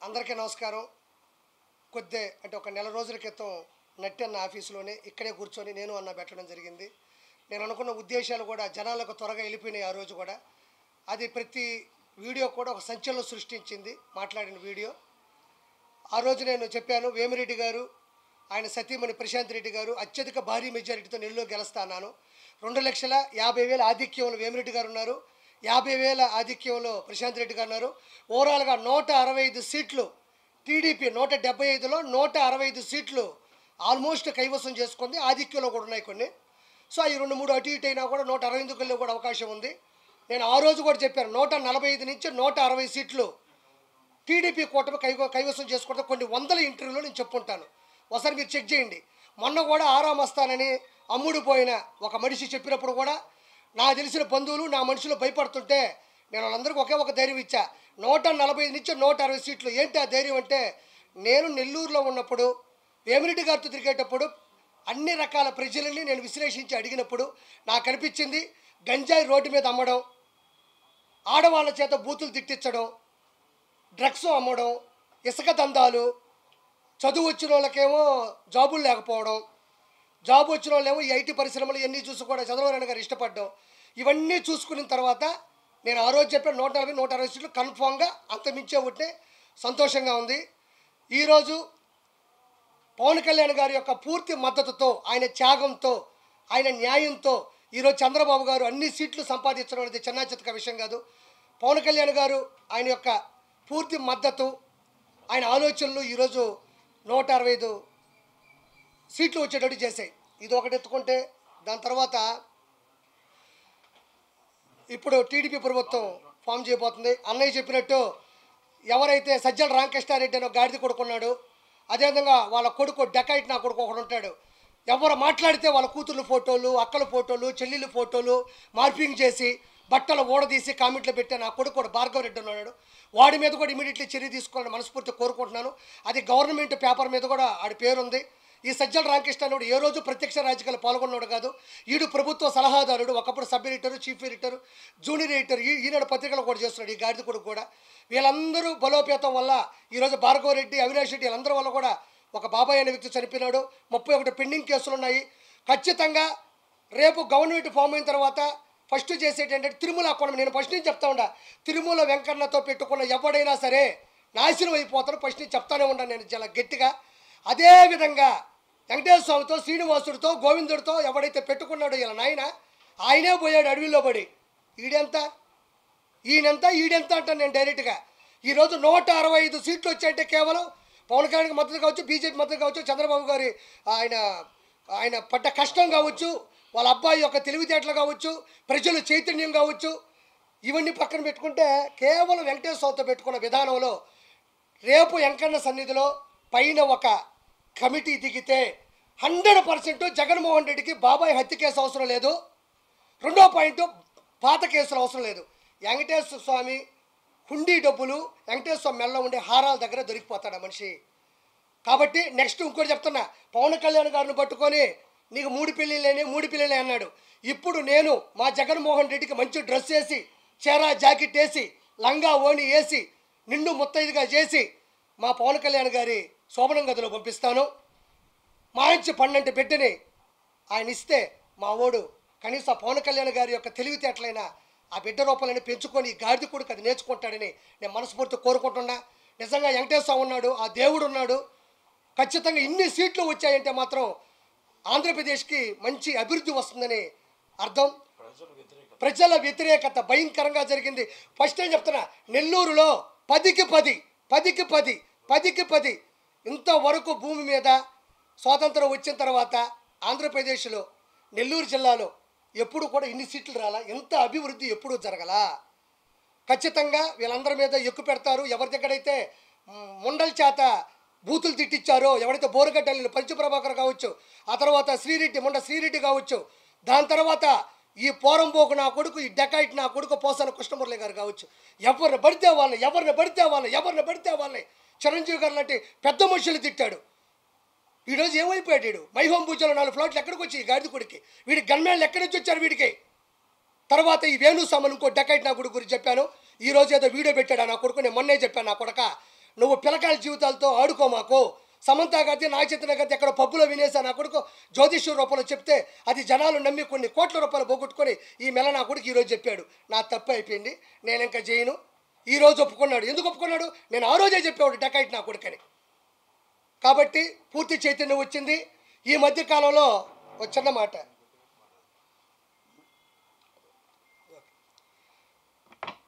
అందరికీ నమస్కారం. అంటే ఒక నెల రోజుల క్రితం నట్టి అన్న ఆఫీసులోనే ఇక్కడే కూర్చొని నేను అన్న పెట్టడం జరిగింది. నేను అనుకున్న ఉద్దేశాలు కూడా జనాలకు త్వరగా వెళ్ళిపోయినాయి. ఆ రోజు కూడా అది ప్రతి వీడియో కూడా ఒక సంచలనం సృష్టించింది. మాట్లాడిన వీడియో ఆ రోజు నేను చెప్పాను, వేమిరెడ్డి గారు ఆయన సతీమణి ప్రశాంత్ రెడ్డి గారు అత్యధిక భారీ మెజారిటీతో నెలలో గెలుస్తా అన్నాను. 2,50,000 ఆధిక్యంలో వేమిరెడ్డి గారు ఉన్నారు, 50,000 ఆధిక్యంలో ప్రశాంత్ రెడ్డి గారు ఉన్నారు. ఓవరాల్గా 165 సీట్లు టీడీపీ 175లో 165 సీట్లు ఆల్మోస్ట్ కైవసం చేసుకుంది. ఆధిక్యంలో కూడా ఉన్నాయి కొన్ని. సో అవి 2-3 అటు ఇటు అయినా కూడా 162 కూడా అవకాశం ఉంది. నేను ఆ రోజు కూడా చెప్పాను, 145 నుంచి 160 సీట్లు టీడీపీ కూటమి కైవసం చేసుకుంటే కొన్ని వందల ఇంటర్వ్యూలో నేను చెప్పుకుంటాను. ఒకసారి మీరు చెక్ చేయండి. మొన్న కూడా ఆరాం వస్తానని అమ్ముడు పోయిన ఒక మనిషి చెప్పినప్పుడు కూడా నాకు తెలిసిన బంధువులు నా మనుషులు భయపడుతుంటే నేను వాళ్ళందరికీ ఒక ధైర్యం ఇచ్చా. 145 నుంచి 160 సీట్లు. ఏంటి ఆ ధైర్యం అంటే, నేను నెల్లూరులో ఉన్నప్పుడు వేమిరెడ్డి గారితో తిరిగేటప్పుడు అన్ని రకాల ప్రజలని నేను విశ్లేషించి అడిగినప్పుడు నాకు అనిపించింది, గంజాయి రోడ్డు మీద అమ్మడం, ఆడవాళ్ళ చేత బూతులు తిట్టించడం, డ్రగ్స్ అమ్మడం, ఇసుక దందాలు, చదువు వచ్చిన వాళ్ళకేమో జాబులు లేకపోవడం, జాబ్ వచ్చిన వాళ్ళేమో ఈ ఐటీ పరిశ్రమలు ఇవన్నీ చూసి కూడా చంద్రబాబు గారు ఇష్టపడ్డం, ఇవన్నీ చూసుకున్న తర్వాత నేను ఆ రోజు చెప్పిన 140-160 సీట్లు కన్ఫామ్గా అంతమించే ఉంటే సంతోషంగా ఉంది. ఈరోజు పవన్ కళ్యాణ్ గారి యొక్క పూర్తి మద్దతుతో, ఆయన త్యాగంతో, ఆయన న్యాయంతో ఈరోజు చంద్రబాబు గారు అన్ని సీట్లు సంపాదించడం అనేది చిన్న విషయం కాదు. పవన్ కళ్యాణ్ గారు ఆయన యొక్క పూర్తి మద్దతు, ఆయన ఆలోచనలు ఈరోజు 165 సీట్లు వచ్చేటట్టు చేశాయి. ఇది ఒకటి ఎత్తుకుంటే, దాని తర్వాత ఇప్పుడు టీడీపీ ప్రభుత్వం ఫామ్ చేయబోతుంది. అన్నయ్య చెప్పినట్టు ఎవరైతే సజ్జల రామకృష్ణారెడ్డి అని గాడిద కొడుకున్నాడు, అదేవిధంగా వాళ్ళ కొడుకు డెకాయిట్ నా కొడుకు ఒకడు ఉంటాడు. ఎవరు మాట్లాడితే వాళ్ళ కూతుర్ల ఫోటోలు, అక్కల ఫోటోలు, చెల్లెళ్ళ ఫోటోలు మార్పింగ్ చేసి బట్టలు ఊడదీసి కామెంట్లు పెట్టే నా కొడుకు కూడా భార్గవ రెడ్డి ఉన్నాడు. వాడి మీద కూడా ఇమీడియట్లీ చర్య తీసుకోవాలని మనస్ఫూర్తి కోరుకుంటున్నాను. అది గవర్నమెంట్ పేపర్ మీద కూడా ఆడి పేరుంది. ఈ సజ్జల రామకృష్ణారెడ్డి ఏ రోజు ప్రత్యక్ష రాజకీయాలు పాల్గొన్నాడు కాదు. ఈడు ప్రభుత్వ సలహాదారుడు, ఒకప్పుడు sub editor, chief editor, junior editor, Eenadu పత్రికలు కూడా చేస్తున్నాడు ఈ గాడిద కొడుకు కూడా. వీళ్ళందరూ బలోపేతం వల్ల ఈరోజు భార్గవ రెడ్డి, అవినాష్ రెడ్డి వీళ్ళందరి వల్ల కూడా ఒక బాబాయ్ అనే వ్యక్తి చనిపోయినాడు. 31 పెండింగ్ కేసులు ఉన్నాయి. ఖచ్చితంగా రేపు గవర్నమెంట్ ఫామ్ అయిన తర్వాత ఫస్ట్ చేసేటి ఏంటంటే తిరుమల అకౌంట్. నేను ఫస్ట్ నుంచి చెప్తా ఉండా, తిరుమల వెంకన్నతో పెట్టుకున్న ఎవడైనా సరే నాశనం అయిపోతారు. ఫస్ట్ నుంచి చెప్తానే ఉన్నాను నేను చాలా గట్టిగా. అదేవిధంగా వెంకటేశ్వర స్వామితో, శ్రీనివాసుడితో, గోవిందుడితో ఎవడైతే పెట్టుకున్నాడో ఇలా నాయన, ఆయనే పోయాడు అడవిలో పడి. ఈడెంత అంటాను నేను డైరెక్ట్గా. ఈరోజు 165 సీట్లు వచ్చాయంటే కేవలం పవన్ కళ్యాణ్కి మద్దతు కావచ్చు, బీజేపీ మద్దతు కావచ్చు, చంద్రబాబు గారి ఆయన పడ్డ కష్టం కావచ్చు, వాళ్ళ అబ్బాయి యొక్క తెలివితేటలు కావచ్చు, ప్రజలు చైతన్యం కావచ్చు, ఇవన్నీ పక్కన పెట్టుకుంటే కేవలం వెంకటేశ్వర స్వామితో పెట్టుకున్న విధానంలో రేపు వెంకన్న సన్నిధిలో పైన ఒక కమిటీ దిగితే 100% జగన్మోహన్ రెడ్డికి బాబాయ్ హత్య కేసు అవసరం లేదు. రెండో పాయింట్, పాత కేసులు అవసరం లేదు. వెంకటేశ్వర స్వామి హుండీ డబ్బులు వెంకటేశ్వర స్వామి మెల్ల ఉండే హారాల దగ్గర దొరికిపోతాడు ఆ మనిషి. కాబట్టి నెక్స్ట్ ఇంకోటి చెప్తున్నా, పవన్ కళ్యాణ్ గారిని పట్టుకొని నీకు 3 పెళ్ళిళ్ళే అన్నాడు. ఇప్పుడు నేను మా జగన్మోహన్ రెడ్డికి మంచి డ్రెస్ వేసి, చీరా జాకెట్ వేసి, లంగా ఓణి వేసి, నిండు ముత్తైదుగా చేసి మా పవన్ కళ్యాణ్ గారి శోభనం గదిలో పంపిస్తాను. మంచి పన్నంటి బిడ్డని ఆయన ఇస్తే మా ఓడు కనీసం పవన్ కళ్యాణ్ గారి యొక్క తెలివితేటలైన ఆ బిడ్డ రూపాలని పెంచుకొని ఈ గాడిద కొడుకు అది నేర్చుకుంటాడని నేను మనస్ఫూర్తి కోరుకుంటున్నా. నిజంగా వెంకటేశ్వర ఉన్నాడు, ఆ దేవుడు ఉన్నాడు. ఖచ్చితంగా ఇన్ని సీట్లు వచ్చాయంటే మాత్రం ఆంధ్రప్రదేశ్కి మంచి అభివృద్ధి వస్తుందని అర్థం. ప్రజల వ్యతిరేకత భయంకరంగా జరిగింది. ఫస్ట్ ఏం చెప్తున్నా, నెల్లూరులో 10కి 10 ఇంతవరకు భూమి మీద స్వాతంత్రం వచ్చిన తర్వాత ఆంధ్రప్రదేశ్లో నెల్లూరు జిల్లాలో ఎప్పుడు కూడా ఇన్ని సీట్లు రాలా, ఎంత అభివృద్ధి ఎప్పుడూ జరగలా. ఖచ్చితంగా వీళ్ళందరి మీద ఎక్కువ పెడతారు. ఎవరి దగ్గరైతే ముండల చేత బూతులు తిట్టించారో, ఎవరైతే బోరుగడ్డలు పంచప్రభాకర్ కావచ్చు, ఆ తర్వాత శ్రీరెడ్డి కావచ్చు, దాని తర్వాత ఈ పోరంబోకు నా కొడుకు, ఈ డెకాయిట్ నా కొడుకు పోసాన కృష్ణమురళి గారు కావచ్చు, ఎవరిని పడితే వాళ్ళని చిరంజీవి గారు లాంటి పెద్ద మనుషులు తిట్టాడు. ఈరోజు ఏమైపోయాడు వీడు? మైహోం పూజలో 4 ఫ్లాట్లు ఎక్కడికి వచ్చి ఈ గాడిద కొడుకి? వీడి గన్మేళ్ళు ఎక్కడి నుంచి వచ్చారు వీడికి? తర్వాత ఈ వేణు సామన్ ఇంకో డెకాయిట్ నా కొడుకు గురించి చెప్పాను. ఈరోజు ఏదో వీడియో పెట్టాడు నా కొడుకు. నేను మొన్నే చెప్పాను, నా కొడుక నువ్వు పిల్లకాయల జీవితాలతో ఆడుకో మాకు. సమంత గారి నాగచైతన్య గారి ఎక్కడ పబ్బులో వినేసా నా కొడుకు జ్యోతిష్య రూపంలో చెప్తే అది జనాలు నమ్మి కొన్ని కోట్ల రూపాయలు పోగొట్టుకొని ఈ మెల నా కొడుకు ఈరోజు చెప్పాడు. నా తప్పు అయిపోయింది, నేను ఇంకా చేయను. ఈరోజు ఒప్పుకున్నాడు. ఎందుకు ఒప్పుకున్నాడు? నేను ఆ రోజే చెప్పేవాడు డకాయిట్ నా కొడుకని. కాబట్టి పూర్తి చైతన్యం వచ్చింది. ఈ మధ్యకాలంలో ఒక చిన్న మాట,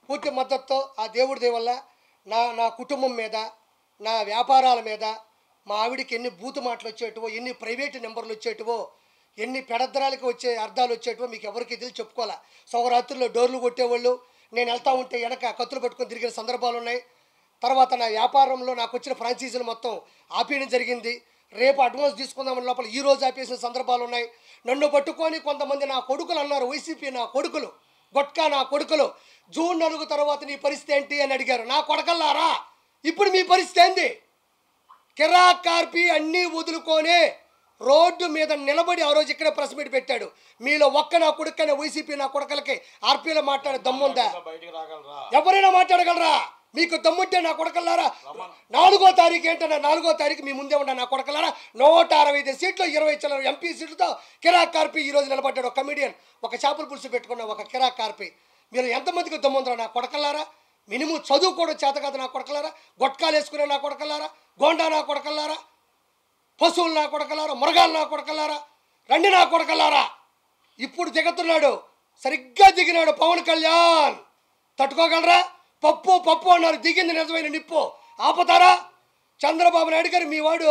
పూర్తి మద్దతుతో ఆ దేవుడి దయ వల్ల నా కుటుంబం మీద, నా వ్యాపారాల మీద, మా ఆవిడికి ఎన్ని బూతు మాటలు వచ్చేటివో, ఎన్ని ప్రైవేటు నెంబర్లు వచ్చేటివో, ఎన్ని పెడద్దరాలకి వచ్చే అర్థాలు వచ్చేటివో మీకు ఎవరికి తెలిసి చెప్పుకోవాలా. సౌరాత్రుల్లో డోర్లు కొట్టేవాళ్ళు, నేను వెళ్తా ఉంటే వెనక కత్తులు పట్టుకొని తిరిగిన సందర్భాలు ఉన్నాయి. తర్వాత నా వ్యాపారంలో నాకు వచ్చిన ఫ్రాంచైజీలు మొత్తం ఆపేయడం జరిగింది. రేపు అడ్వాన్స్ తీసుకుందామని లోపల ఈరోజు ఆపేసిన సందర్భాలు ఉన్నాయి. నన్ను పట్టుకొని కొంతమంది నా కొడుకులు అన్నారు, వైసీపీ నా కొడుకులు, గొట్కా నా కొడుకులు, జూన్ 4 తర్వాత నీ పరిస్థితి ఏంటి అని అడిగారు. నా కొడకల్లారా, ఇప్పుడు మీ పరిస్థితి ఏంది? కిరాక్ కార్పి అన్నీ వదులుకొనే రోడ్డు మీద నిలబడి ఆ రోజు ఇక్కడే ప్రెస్ మీట్ పెట్టాడు. మీలో ఒక్క నా కొడుకనే వైసీపీ నా కొడకలకి ఆర్పీలో మాట్లాడే దమ్ముందా? ఎవరైనా మాట్లాడగలరా? మీకు దమ్ముంటే నా కొడకల్లారా 4వ తారీఖు ఏంటన్నా, 4వ తారీఖు మీ ముందే ఉన్నా నా కొడకల్లారా. 165 సీట్లు 20 చిల్లర ఎంపీ సీట్లతో కిరాక్ కార్పి ఈరోజు నిలబడ్డాడు. ఒక కమిడియన్, ఒక చేపల పులుసు పెట్టుకున్న ఒక కిరాక్ కార్పి. మీరు ఎంతమందికి దమ్ముందరా నా కొడకల్లారా? మినిమం చదువు కూడా చేత కాదు నా కొడకల్లారా. గొట్కాలు వేసుకునే నా కొడకల్లారా, గోండా నా కొడకల్లారా, పశువులు నా కొడకల్లారా, మృగాలు నా కొడకల్లారా, రండి నా కొడకల్లారా. ఇప్పుడు దిగుతున్నాడు, సరిగ్గా దిగినాడు పవన్ కళ్యాణ్. తట్టుకోగలరా? పప్పు పప్పు అన్నారు, దిగింది నిజమైన నిప్పు. ఆపుతారా? చంద్రబాబు నాయుడు గారు మీ వాడు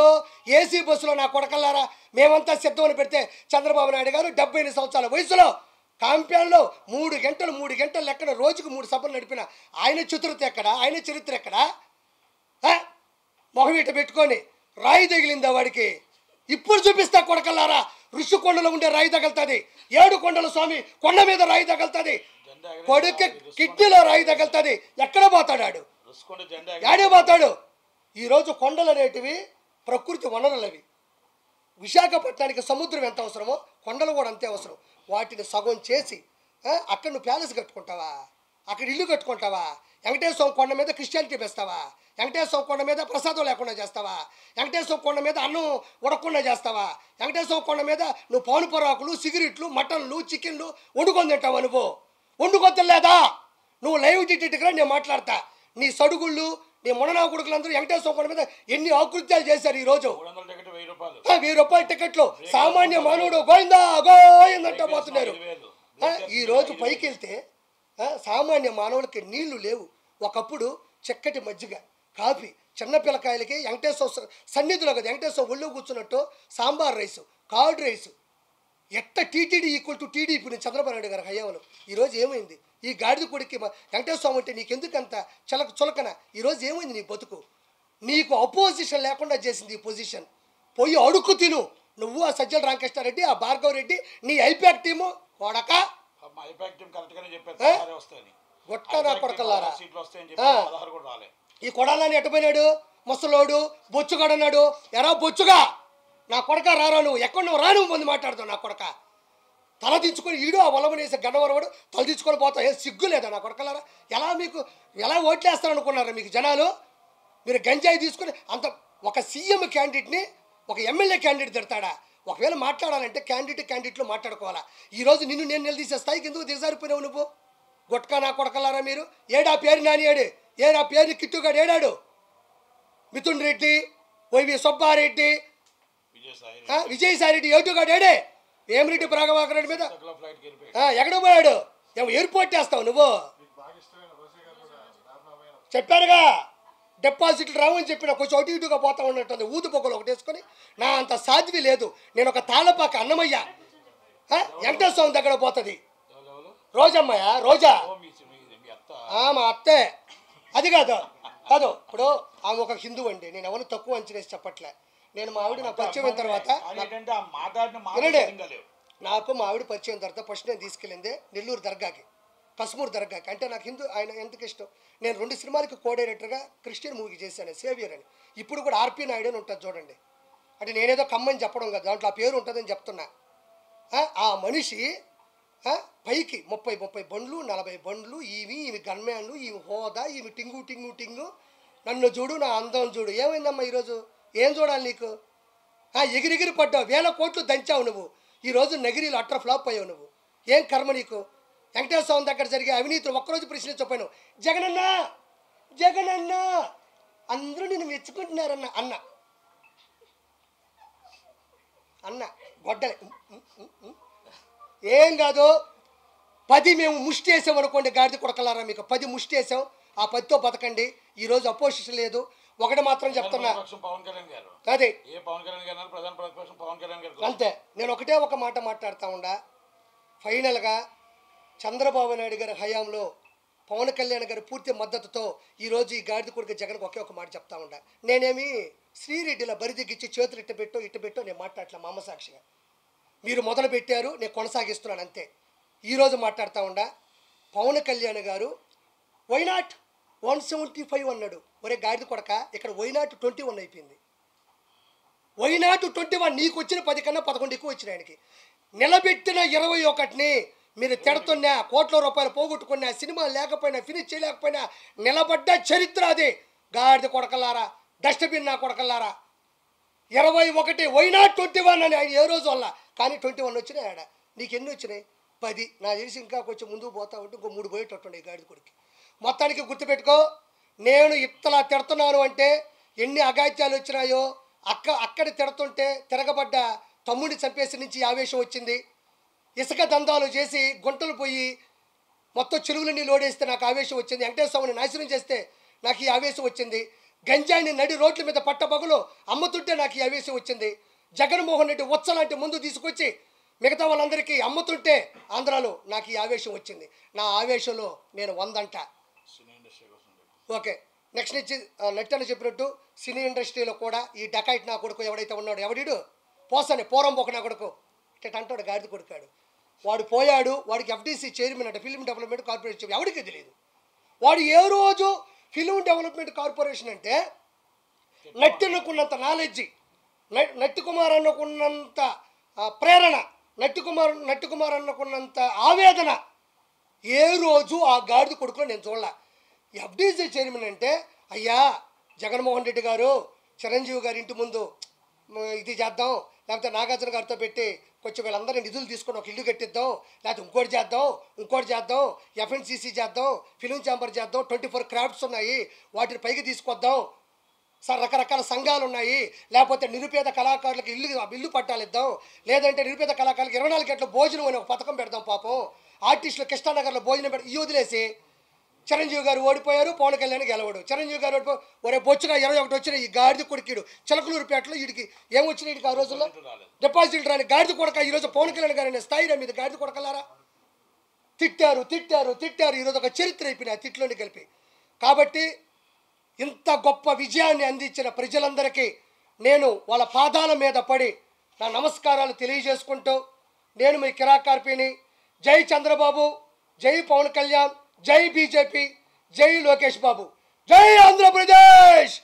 ఏసీ బస్సులో నా కొడకల్లారా మేమంతా సిద్ధమని పెడితే చంద్రబాబు నాయుడు గారు 78 సంవత్సరాల వయసులో కాంప్యాన్లో 3 గంటలు లెక్కన రోజుకు 3 సభలు నడిపిన ఆయన చతురత ఎక్కడ? ఆయన చరిత్ర ఎక్కడ? మొహమీట పెట్టుకొని రాయి తగిలిందా వాడికి? ఇప్పుడు చూపిస్తా కొడకల్లారా. ఋషికొండలో ఉండే రాయి తగలుతుంది, 7 కొండల స్వామి కొండ మీద రాయి తగలుతుంది, కొడుకు కిడ్నీలో రాయి తగలుతుంది. ఎక్కడ పోతాడు? యాడే పోతాడు? ఈరోజు కొండలు అనేటివి ప్రకృతి వనరులు. అవి విశాఖపట్నానికి సముద్రం ఎంత అవసరమో కొండలు కూడా అంతే అవసరం. వాటిని సగం చేసి అక్కడ నువ్వు ప్యాలెస్ కట్టుకుంటావా? అక్కడ ఇల్లు కట్టుకుంటావా? వెంకటేశ్వర కొండ మీద క్రిస్టియానిటీ పెస్తావా? వెంకటేశ్వర కొండ మీద ప్రసాదం లేకుండా చేస్తావా? వెంకటేశ్వర కొండ మీద అన్నం ఉడకుండా చేస్తావా? వెంకటేశ్వర కొండ మీద నువ్వు పౌను పొరాకులు, సిగరెట్లు, మటన్లు, చికెన్లు వండుకొని తింటావా? నువ్వు వండుకొత్తలేదా? నువ్వు లైవ్ టికెట్గా నేను మాట్లాడతా. నీ సడుగుళ్ళు, నీ మొన్న కొడుకులందరూ వెంకటేశ్వర కొండ మీద ఎన్ని ఆకృత్యాలు చేశారు. ఈరోజు 1000 రూపాయల టికెట్లు సామాన్య మానవుడు గోయిందా గోయిందంటే పోతున్నారు. ఈరోజు పైకి వెళ్తే సామాన్య మానవులకి నీళ్లు లేవు. ఒకప్పుడు చక్కటి మజ్జిగ, కాఫీ, చిన్న పిల్లకాయలకి వెంకటేశ్వర సన్నిధిలో కదా వెంకటేశ్వర ఒళ్ళు కూర్చున్నట్టు సాంబార్ రైసు, కార్డ్ రైసు. ఎట్ట TTD equal to TDP Chandrababu Naidu గారి హయాంలో. ఈరోజు ఏమైంది? ఈ గాడిద కొడుక్కి వెంకటేశ్వర స్వామి అంటే నీకెందుకంత చులకన? ఈరోజు ఏమైంది నీ బతుకు? నీకు అపోజిషన్ లేకుండా చేసింది ఈ పొజిషన్. పోయి అడుక్కు తిను. నువ్వు ఆ సజ్జల రామకృష్ణారెడ్డి, ఆ భార్గవ్ రెడ్డి, నీ ఐపాక్ టీము కొడక గొట్ట నా కొడకల్లారా. ఈ కొడాలని ఎట్టపోయినాడు ముసలోడు, బొచ్చుగాడన్నాడు. ఎరా బొచ్చుగా నా కొడక రారా, నువ్వు ఎక్కడ నువ్వు రాను మంది మాట్లాడుతావు నా కొడక. తల దించుకొని ఈడు ఆ వలమనేసి గడ్డవరవాడు తల దించుకొని పోతావు. ఏ సిగ్గు లేదా నా కొడకలారా? ఎలా ఓట్లేస్తారనుకున్నారా మీకు జనాలు? మీరు గంజాయి తీసుకుని అంత ఒక సీఎం క్యాండిడేట్ని ఒక ఎమ్మెల్యే క్యాండిడేట్ తిడతాడా? ఒకవేళ మాట్లాడాలంటే క్యాండిడేట్లు మాట్లాడుకోవాలా. ఈరోజు నిన్ను నేను నిలదీసే స్థాయికి ఎందుకు దిగజారిపోయినావు నువ్వు? గొట్కా నా కొడకలారా మీరు. ఏడా పేరు నానియాడు, ఏడా పేరు కిట్టుగాడు ఏడాడు? మిథున్ రెడ్డి, వైవి సుబ్బారెడ్డి, విజయసాయి రెడ్డి ఏటుగాడు ఏడే? వేమిరెడ్డి ప్రభాకర్ రెడ్డి మీద ఎక్కడ పోయాడు? ఎయిర్పోర్ట్ వేస్తావు నువ్వు. చెప్పారుగా డిపాజిట్లు రావని చెప్పిన కొంచెం అటు ఇటుగా పోతా ఉన్నట్టుంది. ఊదు పొగలు ఒకటి వేసుకొని నా అంత సాధ్వి లేదు. నేను ఒక తాళపాక అన్నమయ్య వెంకటేశ్వర స్వామి దగ్గర పోతుంది. రోజమ్మయ్య, రోజా మా అత్తే. అది కాదు ఇప్పుడు ఆమె ఒక హిందూ అండి. నేను ఎవరు తక్కువ అంచనేసి చెప్పట్లే. నేను మా ఆవిడ నా పరిచయం అయిన తర్వాత నాకు మా ఆవిడ పరిచయం తర్వాత ఫస్ట్ నేను తీసుకెళ్ళింది నెల్లూరు దర్గాకి, కస్మూర్ దర్గాకి. అంటే నాకు హిందూ ఆయన ఎందుకు ఇష్టం. నేను 2 సినిమాలకి కో డైరెక్టర్గా క్రిస్టియన్ మూవీకి చేశాను, సేవియర్ అని. ఇప్పుడు కూడా ఆర్పీ నాయుడు అని ఉంటుంది చూడండి. అంటే నేనేదో కమ్మని చెప్పడం కదా, దాంట్లో ఆ పేరు ఉంటుందని చెప్తున్నా. ఆ మనిషి పైకి 30 బండ్లు 40 బండ్లు, ఈమె గన్మ్యాన్లు, ఈమె హోదా, ఈమె టింగు నన్ను చూడు, నా అందం చూడు. ఏమైందమ్మా ఈరోజు? ఏం చూడాలి నీకు? ఎగిరిగిరి పడ్డావు, 1000 కోట్లు దంచావు నువ్వు. ఈరోజు నగిరీలు అట్టర్ ఫ్లాప్ అయ్యావు నువ్వు. ఏం కర్మ నీకు? వెంకటేశ్వర స్వామి దగ్గర జరిగే అవినీతులు ఒక్కరోజు ప్రశ్నించకపోయాను. జగనన్న జగనన్న అందరూ నిన్ను మెచ్చుకుంటున్నారన్న అన్న అన్న గొడ్డలే. ఏం కాదు, 10 మేము ముష్టి వేసాం అనుకోండి, గాడిద కొడకలారా, మీకు 10 ముష్టి వేసాం. ఆ 10తో బతకండి. ఈరోజు అపోజిషన్ లేదు. ఒకటి మాత్రం చెప్తున్నా, అదే అంతే. నేను ఒకటే ఒక మాట మాట్లాడుతూ ఉండా. ఫైనల్గా చంద్రబాబు నాయుడు గారి హయాంలో పవన్ కళ్యాణ్ గారి పూర్తి మద్దతుతో ఈరోజు ఈ గాడిద కొడుకు జగన్కి ఒకే ఒక మాట చెప్తా ఉండా. నేనేమి శ్రీరెడ్డిలా బరిదిగిచ్చి చేతులు ఇట్టు పెట్టో నేను మాట్లాడలే. మా అమ్మ సాక్షిగా మీరు మొదలు పెట్టారు, నేను కొనసాగిస్తున్నాను అంతే. ఈరోజు మాట్లాడుతూ ఉండా. పవన్ కళ్యాణ్ గారు వైనాట్ 175 అన్నాడు. ఒరే గాడిద కొడక, ఇక్కడ వైనాట్ 21 అయిపోయింది. వైనాట్ 21. నీకు వచ్చిన 10 కన్నా 11 ఎక్కువ వచ్చిన ఆయనకి. నిలబెట్టిన 21ని మీరు తిడుతున్నా, కోట్ల రూపాయలు పోగొట్టుకున్నా, సినిమా లేకపోయినా, ఫినిష్ చేయలేకపోయినా నిలబడ్డ చరిత్ర అది. గాడిద కొడకల్లారా, డస్ట్బిన్ నా కొడకల్లారా. 21 వైనాట్ 21 అని ఆయన ఏ రోజు వల్ల. కానీ 21 వచ్చినాయి ఆడ. నీకు ఎన్ని వచ్చినాయి? 10. నా తెలిసి ఇంకా కొంచెం ముందుకు పోతా ఉంటే ఇంకో 3 పోయేటట్టుండే గాడిద కొడుకు. మొత్తానికి గుర్తుపెట్టుకో, నేను ఇత్తలా తిడుతున్నాను అంటే ఎన్ని అగాత్యాలు వచ్చినాయో. అక్కడ తిడుతుంటే తిరగబడ్డ తమ్ముడిని చంపేసి నుంచి ఆవేశం వచ్చింది. ఇసుక దందాలు చేసి గుంటలు పోయి మొత్తం చెరువులన్నీ లోడేస్తే నాకు ఆవేశం వచ్చింది. వెంకటేశ్వర స్వామిని నాశనం చేస్తే నాకు ఈ ఆవేశం వచ్చింది. గంజాయిని నడి రోడ్ల మీద పట్టపగలు అమ్ముతుంటే నాకు ఈ ఆవేశం వచ్చింది. జగన్మోహన్ రెడ్డి ఉచ్చలాంటి ముందు తీసుకొచ్చి మిగతా వాళ్ళందరికీ అమ్ముతుంటే ఆంధ్రాలో నాకు ఈ ఆవేశం వచ్చింది. నా ఆవేశంలో నేను 100 అంట. ఓకే, నెక్స్ట్ నుంచి నెట్టని చెప్పినట్టు సినీ ఇండస్ట్రీలో కూడా ఈ డకాయిట్ నా కొడుకు ఎవడైతే ఉన్నాడు, ఎవడిడు పోసానే పోరంబోక నా కొడుకు ఇట్ట అంటాడు, గాడిద కొడుకాడు. వాడు పోయాడు. వాడికి FDC చైర్మన్ అంటే ఫిల్మ్ డెవలప్మెంట్ కార్పొరేషన్ ఎవడికి తెలియదు. వాడు ఏ రోజు ఫిల్మ్ డెవలప్మెంట్ కార్పొరేషన్ అంటే నట్టనుకున్నంత నాలెడ్జి, నట్టి కుమార్ అన్నకున్నంత ప్రేరణ, నట్టి కుమార్ అన్నకున్నంత ఆవేదన ఏ రోజు ఆ గాడిద కొడుకులో నేను చూడలే. FDC చైర్మన్ అంటే, అయ్యా జగన్మోహన్ రెడ్డి గారు చిరంజీవి గారి ఇంటి ముందు ఇది చేద్దాం, లేకపోతే నాగార్జున గారితో పెట్టి కొంచెం వీళ్ళందరినీ నిధులు తీసుకొని ఒక ఇల్లు కట్టిద్దాం, లేకపోతే ఇంకోటి చేద్దాం, FNCC చేద్దాం, ఫిలిం ఛాంబర్ చేద్దాం, 24 క్రాఫ్ట్స్ ఉన్నాయి, వాటిని పైకి తీసుకొద్దాం సార్, రకరకాల సంఘాలు ఉన్నాయి, లేకపోతే నిరుపేద కళాకారులకు ఇల్లు పట్టాలు ఇద్దాం, లేదంటే నిరుపేద కళాకారులకు 24 గంటల భోజనం అనే ఒక పథకం పెడదాం. పాపం ఆర్టిస్టులు కృష్ణానగర్లో భోజనం పెడతాం. ఈ వదిలేసి చిరంజీవి గారు ఓడిపోయారు, పవన్ కళ్యాణ్ గెలవడు. చిరంజీవి గారు ఓడిపోయి ఒరే బొచ్చుగా 21 వచ్చిన ఈ గాడిద కొడుకుడు చిలకలూరుపేటలో వీడికి ఏమొచ్చినాయి? వీడికి ఆ రోజుల్లో డిపాజిట్ రాని గాడిద కొడక ఈరోజు పవన్ కళ్యాణ్ గారి స్థాయిలో మీద గాడిద కొడకలారా తిట్టారు. ఈరోజు ఒక చరిత్ర అయిపోయిన ఆ తిట్లోని కలిపి. కాబట్టి ఇంత గొప్ప విజయాన్ని అందించిన ప్రజలందరికీ నేను వాళ్ళ పాదాల మీద పడి నా నమస్కారాలు తెలియజేసుకుంటూ, నేను మీ కిరాకార్పిని. జై చంద్రబాబు, జై పవన్ కళ్యాణ్, జై బీజేపీ, జై లోకేష్ బాబు, జై ఆంధ్రప్రదేశ్.